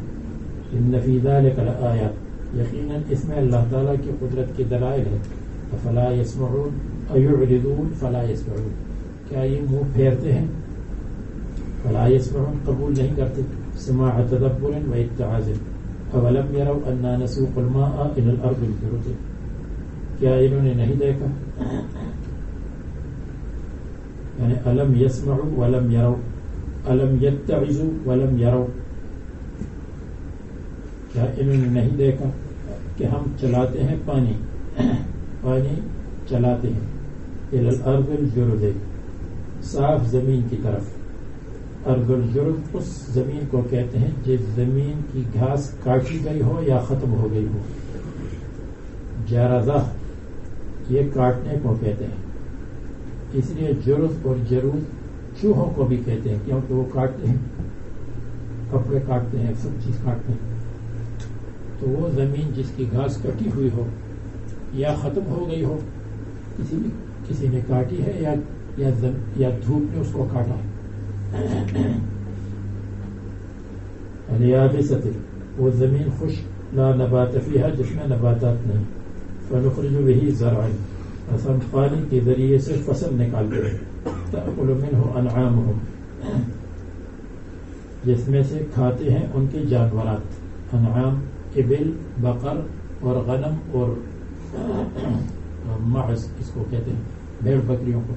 ان فی ذلک لآیات، یقیناً اس میں اللہ تعالیٰ کی قدرت کے دلائل ہے. افلا یسمعون ایعرضون فلا یسمعون، کیا یہ منہ پھیرتے ہیں؟ فلا یسمعون قبول نہیں کرتے. سماع تدبر و اتعاظ. اولم یروا انا نسوق الماء الى الارض الجرز، کیا انہوں نے نہیں دیکھا؟ یعنی الم یسمعوا ولم یروا، الم یتعظوا ولم یروا، کیا انہوں نے نہیں دیکھا کہ ہم چلاتے ہیں پانی چلاتے ہیں الى الارض الجرز، صاف زمین کی طرف. ارض الجرز اس زمین کو کہتے ہیں جس زمین کی گھاس کاٹی گئی ہو یا ختم ہو گئی ہو. جرزہ یہ کاٹنے کو کہتے ہیں، اس لیے جرز اور جروز چوہوں کو بھی کہتے ہیں کیونکہ وہ کاٹتے ہیں، کپڑے کاٹتے ہیں، سب چیز کاٹتے ہیں. تو وہ زمین جس کی گھاس کٹی ہوئی ہو یا ختم ہو گئی ہو، کسی نے کاٹی ہے یا دھوپ نے اس کو کاٹا ہے. الیابسۃ وہ زمین خشک، لا نبات فیہا جس میں نباتات نہیں. فنخرج بہ زرعا بس ہم پانی کے ذریعے سے فصل نکالتے ہیں. تأکل منہ انعامہم جس میں سے کھاتے ہیں ان کے جانورات. انعام ابل، بقر اور غنم اور معز اس کو کہتے ہیں، بھیڑ بکریوں کو.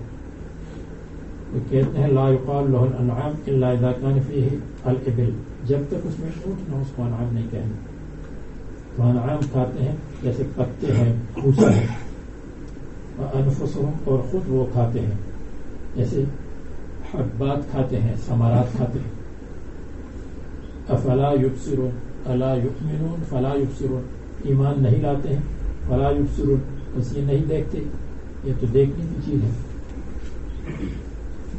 وہ کہتے ہیں لا یقال لہ الانعام الا اذا کان فیہ الابل، جب تک اس میں اونٹ نہ اس کو انعام نہیں کہیں. تو انعام کھاتے ہیں جیسے پتے ہیں، بھوسا ہے. وانفسهم اور خود وہ کھاتے ہیں جیسے حبات کھاتے ہیں، ثمرات کھاتے ہیں. افلا یبصرون الا یؤمنون فلا یبصرون، ایمان نہیں لاتے ہیں. فلا یبصرون بس یہ نہیں دیکھتے، یہ تو دیکھنے کی چیز ہے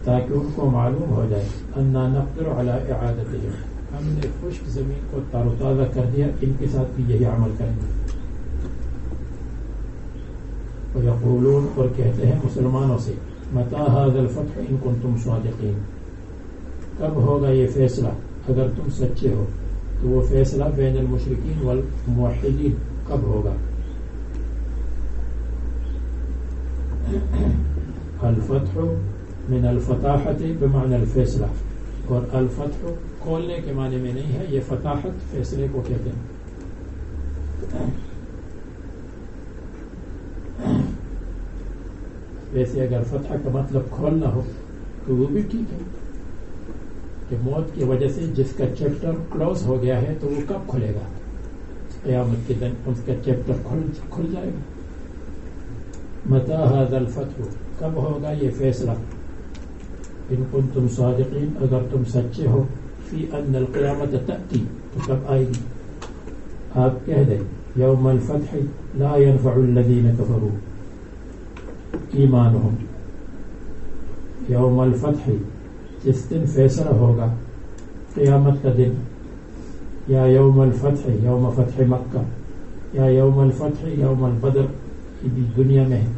تاکہ ان کو معلوم ہو جائے. انا نقدر علی اعادتہم، ہم نے خشک زمین کو تار و تازہ کر دیا، ان کے ساتھ بھی یہی عمل کریں گے. ویقولون اور کہتے ہیں مسلمانوں سے متی ھذا الفتح ان کنتم صادقین، کب ہوگا یہ فیصلہ اگر تم سچے ہو. تو وہ فیصلہ بین المشرکین والموحدین کب ہوگا؟ الفتح من الفتاحت بمعنی الفیصلہ، اور الفتح کھولنے کے معنی میں نہیں ہے، یہ فتاحت فیصلے کو کہتے ہیں. ویسے اگر فتح کا مطلب کھولنا ہو تو وہ بھی ٹھیک ہے کہ موت کی وجہ سے جس کا چیپٹر کلوز ہو گیا ہے تو وہ کب کھلے گا؟ قیامت کے دن اس کا چیپٹر کھل جائے گا. متی ھذا الفتح کب ہوگا یہ فیصلہ؟ ان کنتم صادقین اگر تم سچے ہو. فی ان القیامت تأتی تو کب آئے گی؟ آپ کہہ دیں یوم الفتح لا ينفع الذین کفروا ایمانہم. یوم الفتح جس دن فیصلہ ہوگا، قیامت کا دن، یا یوم الفتح یوم فتح مکہ، یا یوم الفتح یوم البدر، یہ بھی دنیا میں ہے.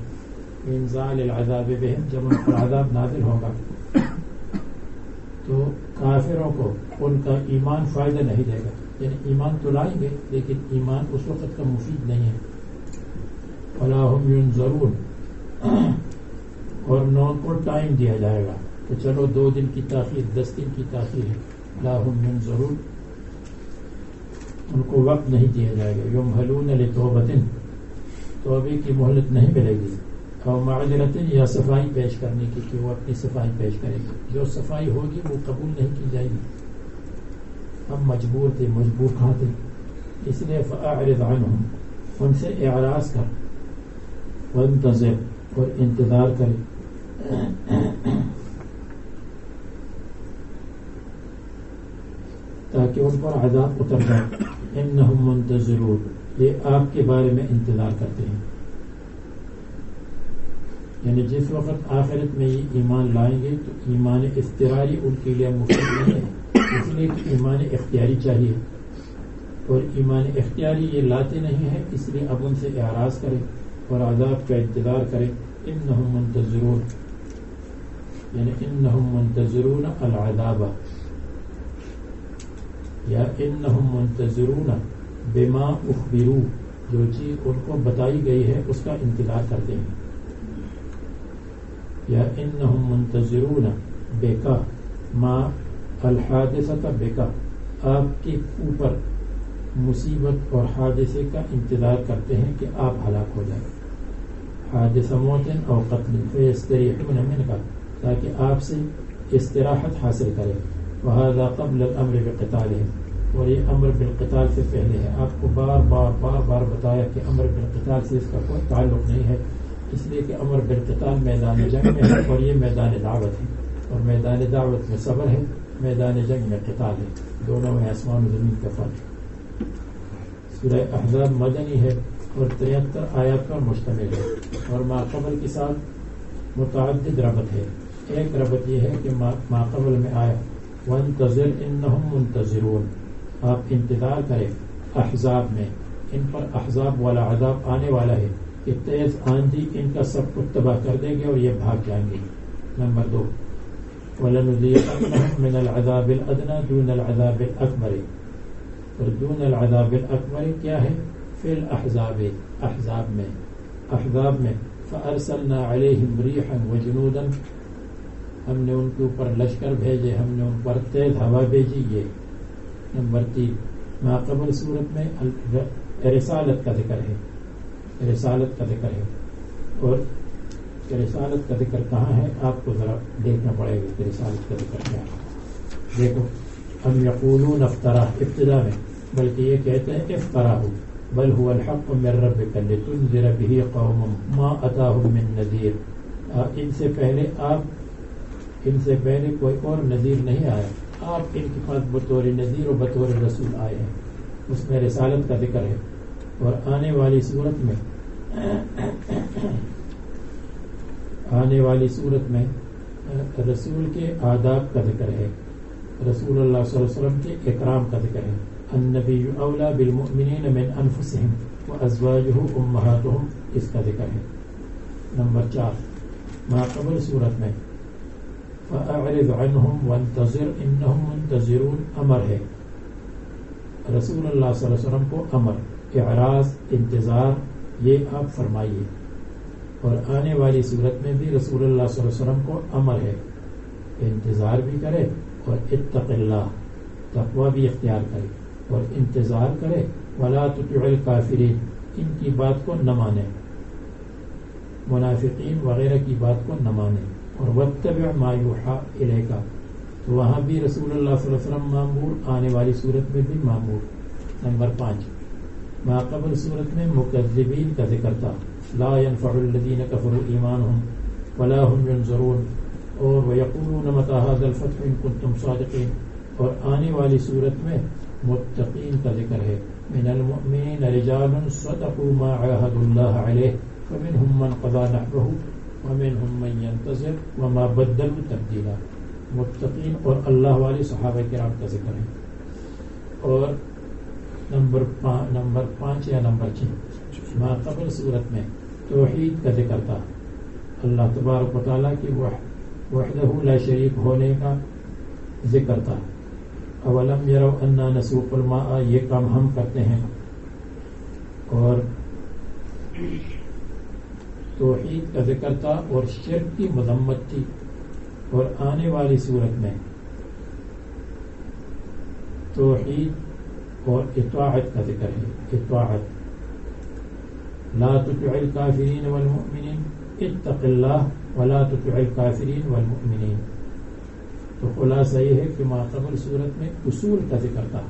انزال العذاب بہم جب ان پر عذاب نازل ہوگا تو کافروں کو ان کا ایمان فائدہ نہیں دے گا. یعنی ایمان تو لائیں گے لیکن ایمان اس وقت کا مفید نہیں ہے. ولا هم ينظرون اور نہ ان کو ٹائم دیا جائے گا تو چلو 2 دن کی تاخیر، 10 دن کی تاخیر ہے. لا هم ينظرون ان کو وقت نہیں دیا جائے گا. یمہلون لتوبۃ توبے کی مہلت نہیں ملے گی. اور معذرت یا صفائی پیش کرنے کی کہ وہ اپنی صفائی پیش کرے گی. جو صفائی ہوگی وہ قبول نہیں کی جائے گی. ہم مجبور تھے، مجبور کہاں تھے، اس لیے فاعرض عنہم ان سے اعراض کر، وانتظر اور انتظار کرے. تاکہ ان پر عذاب اتر جائے. انہم منتظرون یہ آپ کے بارے میں انتظار کرتے ہیں. یعنی جس وقت آخرت میں یہ ایمان لائیں گے تو ایمان اضطراری ان کے لیے مفید نہیں ہے، اس لیے کہ ایمان اختیاری چاہیے، اور ایمان اختیاری یہ لاتے نہیں ہیں، اس لیے اب ان سے اعراض کریں اور عذاب کا انتظار کریں. انہم منتظرون یعنی انہم منتظرون العذاب، یا انہم منتظرون بما اخبروا، جو چیز ان کو بتائی گئی ہے اس کا انتظار کرتے ہیں. یا انہم منتظرون بکا ما الحادثۃ بکا، آپ کے اوپر مصیبت اور حادثے کا انتظار کرتے ہیں کہ آپ ہلاک ہو جائیں. حادثہ موت او قتل فیستریحون منک، تاکہ آپ سے استراحت حاصل کرے. وہذا قبل الامر بقتالهم، اور یہ امر بالقتال سے پہلے ہے. آپ کو بار بار بتایا کہ امر بالقتال سے اس کا کوئی تعلق نہیں ہے، اس لیے کہ امر بالقتال میدان جنگ میں ہے اور یہ میدان دعوت ہے، اور میدان دعوت میں صبر ہے، میدان جنگ میں قتال ہے. دونوں میں آسمان و زمین کا فرق ہے. سورہ احزاب مدنی ہے اور 73 آیات پر مشتمل ہے، اور ماقبل کے ساتھ متعدد ربط ہے. ایک ربط یہ ہے کہ ماقبل میں آیا وانتظر انہم منتظرون، آپ انتظار کریں احزاب میں، ان پر احزاب والا عذاب آنے والا ہے کہ تیز آندھی ان کا سب کچھ تباہ کر دیں گے اور یہ بھاگ جائیں گے. نمبر 2 وَلَنُذِيقَنَّهُم مِّنَ الْعَذَابِ الْأَدْنَىٰ دُونَ الْعَذَابِ الْأَكْبَرِ، اور دون العذاب الاکبر کیا ہے؟ فی الاحزاب، احزاب میں فَأَرْسَلْنَا عَلَيْهِمْ رِيحًا وَجُنُودًا، ہم نے ان کے اوپر لشکر بھیجے، ہم نے ان پر تیز ہوا بھیجی. یہ نمبر 3 ماقبل صورت میں رسالت کا ذکر ہے، رسالت کا ذکر ہے. اور رسالت کا ذکر کہاں ہے آپ کو ذرا دیکھنا پڑے گا کہ رسالت کا ذکر کیا ہے. دیکھو ام یقولون افترا، ابتدا میں بلکہ یہ کہتے ہیں افتراہ، بل هو الحق من ربک لتنذر به قوم ما اتاهم من نذیر. ان سے پہلے کوئی اور نذیر نہیں آیا، آپ ان کے پاس بطور نذیر و بطور رسول آئے ہیں. اس میں رسالت کا ذکر ہے. اور آنے والی صورت میں رسول کے آداب کا ذکر ہے، رسول اللہ صلی اللہ علیہ وسلم کے اکرام کا ذکر ہے. النبی اولا بالمؤمنین من انفسهم وازواجہ امہاتہم، اس کا ذکر ہے. نمبر 4 ماقبل صورت میں فَأَعْرِضْ عَنْهُمْ وَانْتَظِرْ إِنَّهُمْ مُنْتَظِرُونَ امر ہے، رسول اللہ صلی اللہ علیہ وسلم کو امر، اعراض، انتظار، یہ آپ فرمائیے. اور آنے والی صورت میں بھی رسول اللہ صلی اللہ علیہ وسلم کو امر ہے، انتظار بھی کرے اور اتق اللہ، تقوی بھی اختیار کرے اور انتظار کرے. ولا تطع الکافرین، ان کی بات کو نہ مانے، منافقین وغیرہ کی بات کو نہ مانے. اور واتبع ما یوحی الیک، تو وہاں بھی رسول اللہ صلی اللہ علیہ وسلم مامور، آنے والی صورت میں بھی مامور. نمبر 5 ماقبل صورت میں مکذبین کا ذکر تھا، لا ينفع الذین کفروا ایمانهم ولا هم ينظرون، اور ویقولون متى هذا الفتح ان کنتم صادقین. اور آنے والی صورت میں متقین کا ذکر ہے، من المؤمنین رجال صدقوا ما عاهدوا الله عليه فمنهم من قضى نحبه ومنهم من ينتظر وما بدلوا تبدیلا. متقین اور اللہ والے صحابہ کرام کا ذکر ہے. اور نمبر 5 یا نمبر 6 ماقبل صورت میں توحید کا ذکر تھا، اللہ تبارک و تعالیٰ کی وحدہ لا شریک ہونے کا ذکر تھا. اولم یروا انا نسوق الماء، یہ کام ہم کرتے ہیں. اور توحید کا ذکر تھا اور شرک کی مذمت تھی. اور آنے والی صورت میں توحید اور اطاعت کا ذکر ہے، اطاعت. لا تطع الکافرین والمؤمنین، اتق اللہ ولا تطع الکافرین والمؤمنین. تو خلاصہ یہ ہے کہ ماقبل صورت میں اصول کا ذکر تھا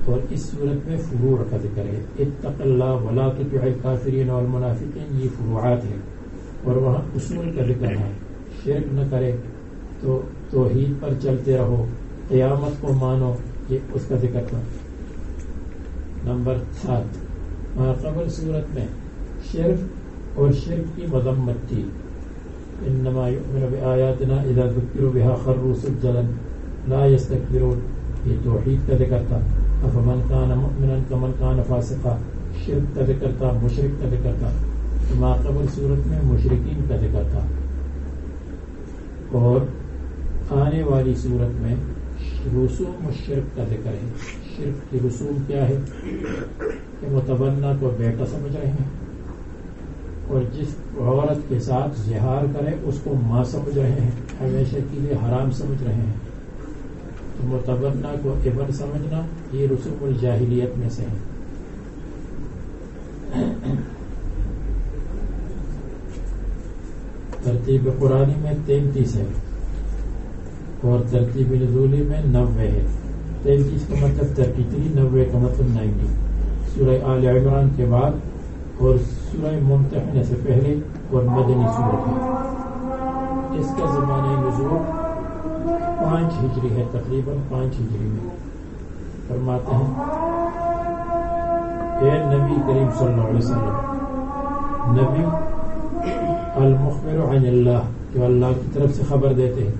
اور اس صورت میں فروع کا ذکر ہے. اتق اللہ ولا تطع الکافرین والمنافقین، یہ فروعات ہے. اور وہاں اصول کا ذکر ہے، شرک نہ کرے تو توحید پر چلتے رہو، قیامت کو مانو، یہ اس کا ذکر تھا. نمبر 7 ماقبل صورت میں شرک اور شرک کی مذمت تھی. انما یؤمن بآیاتنا اذا ذکروا بها خروا سجدا لا یستکبرون، یہ توحید کا ذکر تھا. افمن کان مؤمنا کمن کان فاسقا، شرک کا ذکر تھا، مشرک کا ذکر تھا. ماقبل صورت میں مشرکین کا ذکر تھا. اور آنے والی صورت میں رسوم و شرک کا ذکر ہے. شرک کی رسوم کیا ہے کہ متبنہ کو بیٹا سمجھ رہے ہیں اور جس عورت کے ساتھ زہار کرے اس کو ماں سمجھ رہے ہیں, ہمیشہ کے لیے حرام سمجھ رہے ہیں. تو متبنہ کو ابن سمجھنا یہ رسوم الجاہلیت میں سے ہے. ترتیب قرآنی میں 33 ہے اور ترتیب نزولی میں 90 ہے. 33 کا مطلب 33, 90 کا مطلب 90. سورہ آل عمران کے بعد اور سورہ ممتحنہ سے پہلے اور مدنی سورت ہے. اس کا زمانہ نزول 5 ہجری ہے, تقریباً 5 ہجری میں. فرماتے ہیں اے نبی کریم صلی اللہ علیہ وسلم, نبی المخبر عن اللہ, جو اللہ کی طرف سے خبر دیتے ہیں,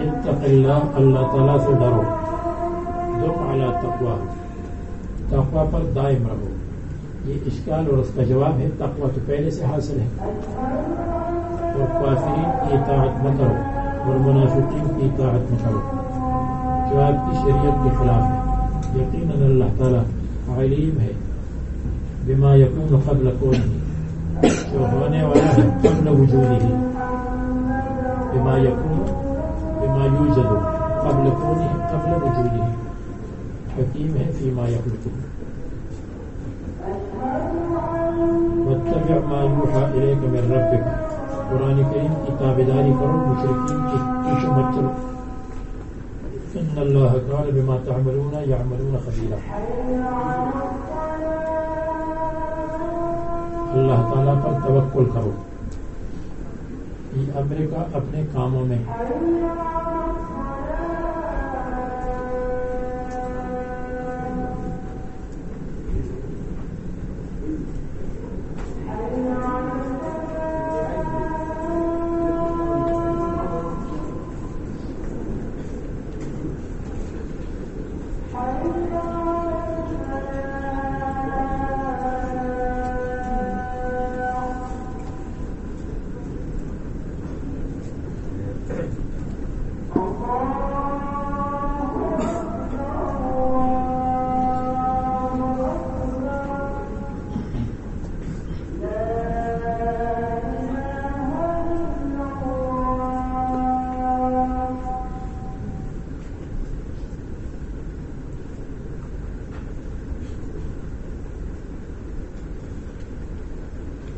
اتق اللہ, اللہ تعالیٰ سے ڈرو, دم علی تقوی, تقوی پر دائم رہو. یہ اشکال اور اس کا جواب ہے تقوی تو پہلے سے حاصل ہے, اور کافرین کی اطاعت نہ کرو اور منافقین کی اطاعت نہ کرو جو آپ کی شریعت کے خلاف ہے. یقیناً اللہ تعالیٰ علیم ہے بما یکون قبل کونہ, جو ہونے والا ہے قبل وجودہ, بما یکون بما یوجد قبل کونہ قبل وجودہ, حکیم ہے فیما یخلق. واتبع ما یوحی الیک من ربک, قرآن کریم کی تابعداری کرو, مشرکین کی پیچھے مت چلو. ان اللہ کان بما تعملون یعملون خبیرا, اللہ تعالیٰ پر توکل کرو. یہ امریکہ اپنے کاموں میں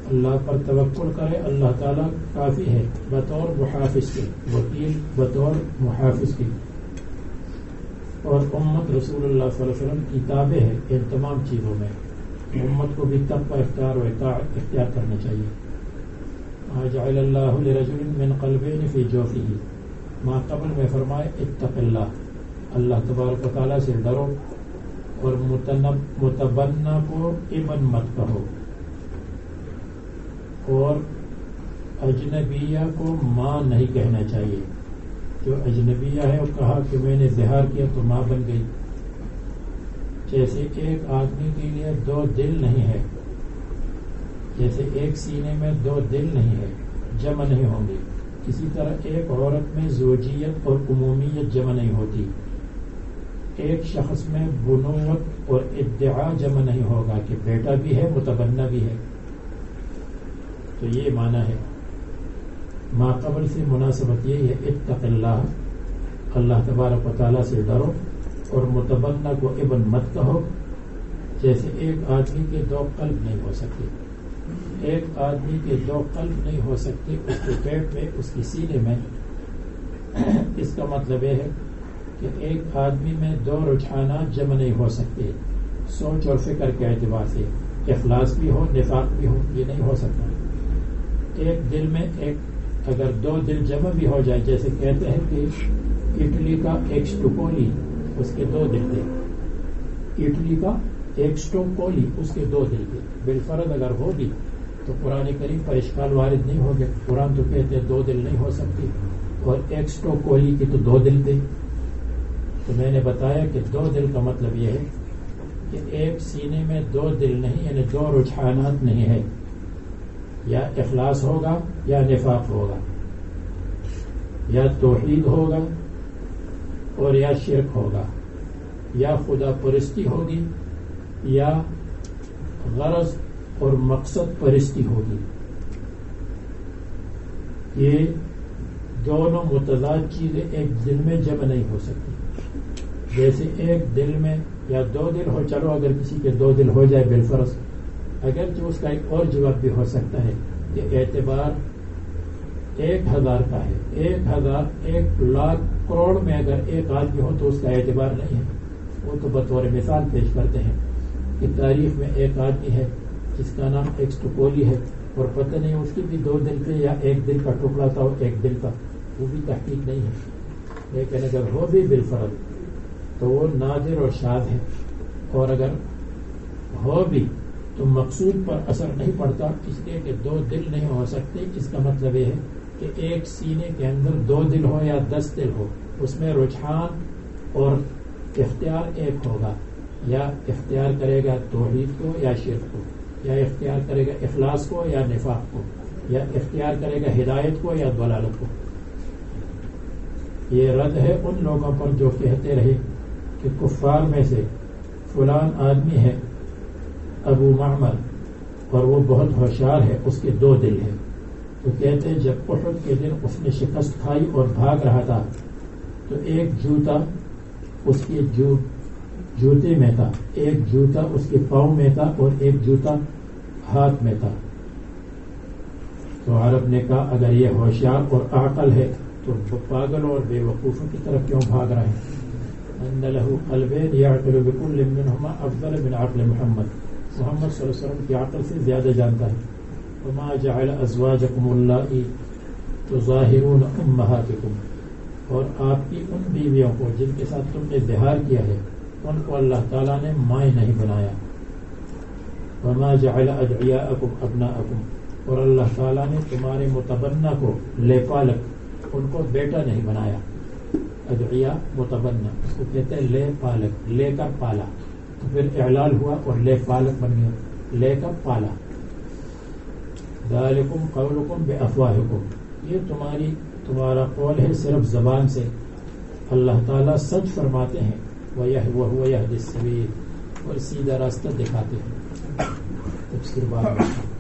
اللہ پر توکل کرے. اللہ تعالیٰ کافی ہے بطور محافظ کے, وکیل بطور محافظ کی, اور امت رسول اللہ صلی اللہ علیہ وسلم کی تابع ہے ان تمام چیزوں میں. امت کو بھی تقوی اختیار و اختیار کرنا چاہیے. جعل اللہ لرجل من قلبین فی جوفہ, ما قبل میں فرمائے اتق اللہ, اللہ تبارک و تعالیٰ سے ڈرو, اور متبنہ کو ابن مت کہو, اور اجنبیہ کو ماں نہیں کہنا چاہیے. جو اجنبیہ ہے وہ کہا کہ میں نے زہار کیا تو ماں بن گئی. جیسے ایک آدمی کے لیے 2 دل نہیں ہے, جیسے ایک سینے میں 2 دل نہیں ہے, جمع نہیں ہوں گے, اسی طرح ایک عورت میں زوجیت اور عمومیت جمع نہیں ہوتی. ایک شخص میں بنوت اور ادعا جمع نہیں ہوگا کہ بیٹا بھی ہے متبنہ بھی ہے. تو یہ معنی ہے. ما قبل سے مناسبت یہی ہے اتق اللہ, اللہ تبارک و تعالیٰ سے ڈرو, اور متبنہ کو ابن مت کہو. جیسے ایک آدمی کے 2 قلب نہیں ہو سکتے, ایک آدمی کے 2 قلب نہیں ہو سکتے اس کے پیٹ میں, اس کی سینے میں. اس کا مطلب یہ ہے کہ ایک آدمی میں 2 رجحانات جمع نہیں ہو سکتے سوچ اور فکر کے اعتبار سے. اخلاص بھی ہو, نفاق بھی ہو, یہ نہیں ہو سکتا. ایک دل میں اگر 2 دل جمع بھی ہو جائے, جیسے کہتے ہیں کہ اٹلی کا ایک سٹوکولی, اس کے 2 دل تھے. اٹلی کا ایک سٹوکولی, اس کے 2 دل تھے. بالفرض اگر ہوگی تو قرآن کریم پر اشکال وارد نہیں ہو گیا. قرآن تو کہتے ہیں 2 دل نہیں ہو سکتے, اور ایک سٹوکولی کی تو 2 دل تھے. تو میں نے بتایا کہ 2 دل کا مطلب یہ ہے کہ ایک سینے میں 2 دل نہیں, یعنی 2 رجحانات نہیں ہے. یا اخلاص ہوگا یا نفاق ہوگا. یا توحید ہوگا اور یا شرک ہوگا، یا خدا پرستی ہوگی یا غرض اور مقصد پرستی ہوگی. یہ دونوں متضاد چیزیں ایک دل میں جمع نہیں ہو سکتی. جیسے ایک دل میں یا دو دل ہو، چلو اگر کسی کے دو دل ہو جائے بالفرض، اگرچہ اس کا ایک اور جواب بھی ہو سکتا ہے کہ اعتبار 1000 کا ہے. 1000 1,00,000 کروڑ میں اگر ایک آدمی ہو تو اس کا اعتبار نہیں ہے. وہ تو بطور مثال پیش کرتے ہیں کہ تاریخ میں ایک آدمی ہے جس کا نام ایکسٹوپولی ہے، اور پتہ نہیں اس کی بھی 2 دل تھے یا ایک دل کا ٹکڑا تھا اور ایک دل کا، وہ بھی تحقیق نہیں ہے. لیکن اگر ہو بھی بالفرض تو وہ نادر اور شاذ ہے، اور اگر ہو بھی تو مقصود پر اثر نہیں پڑتا، اس لیے کہ 2 دل نہیں ہو سکتے. اس کا مطلب یہ ہے کہ ایک سینے کے اندر 2 دل ہو یا 10 دل ہو، اس میں رجحان اور اختیار ایک ہوگا. یا اختیار کرے گا توحید کو یا شرک کو، یا اختیار کرے گا اخلاص کو یا نفاق کو، یا اختیار کرے گا ہدایت کو یا ضلالت کو. یہ رد ہے ان لوگوں پر جو کہتے رہے کہ کفار میں سے فلان آدمی ہے ابو معمر اور وہ بہت ہوشیار ہے، اس کے 2 دل ہیں. تو کہتے ہیں جب احد کے دن اس نے شکست کھائی اور بھاگ رہا تھا تو ایک جوتا اس کے جوتے میں تھا، ایک جوتا اس کے پاؤں میں تھا اور ایک جوتا ہاتھ میں تھا. تو عرب نے کہا اگر یہ ہوشیار اور عاقل ہے تو پاگلوں اور بے وقوفوں کی طرف کیوں بھاگ رہے ہیں؟ ان له قلبين يعقل بكل منهما افضل من عقل محمد. محمد صلی اللہ علیہ وسلم کی عقل سے زیادہ جانتا ہے. وما جعل ازواجكم اللائي تظاهرون امهاتكم، اور آپ کی ان بیویوں کو جن کے ساتھ تم نے ظہار کیا ہے ان کو اللہ تعالیٰ نے مائیں نہیں بنایا. وما جعل ادعیاءکم ابناءکم، اور اللہ تعالیٰ نے تمہارے متبنہ کو لے پالک، ان کو بیٹا نہیں بنایا. ادعیاء متبنہ اس کو کہتے ہیں لے پالک، لے کر پالا، تو پھر اعلال ہوا اور لے پالک بن گیا، لے کر پالا. ذالکم قولکم بافواہکم، یہ تمہارا قول ہے صرف زبان سے. اللہ تعالیٰ سچ فرماتے ہیں، وَهُوَ يَهْدِي السَّبِيلَ، اور سیدھا راستہ دکھاتے ہیں. تفسیر بعد میں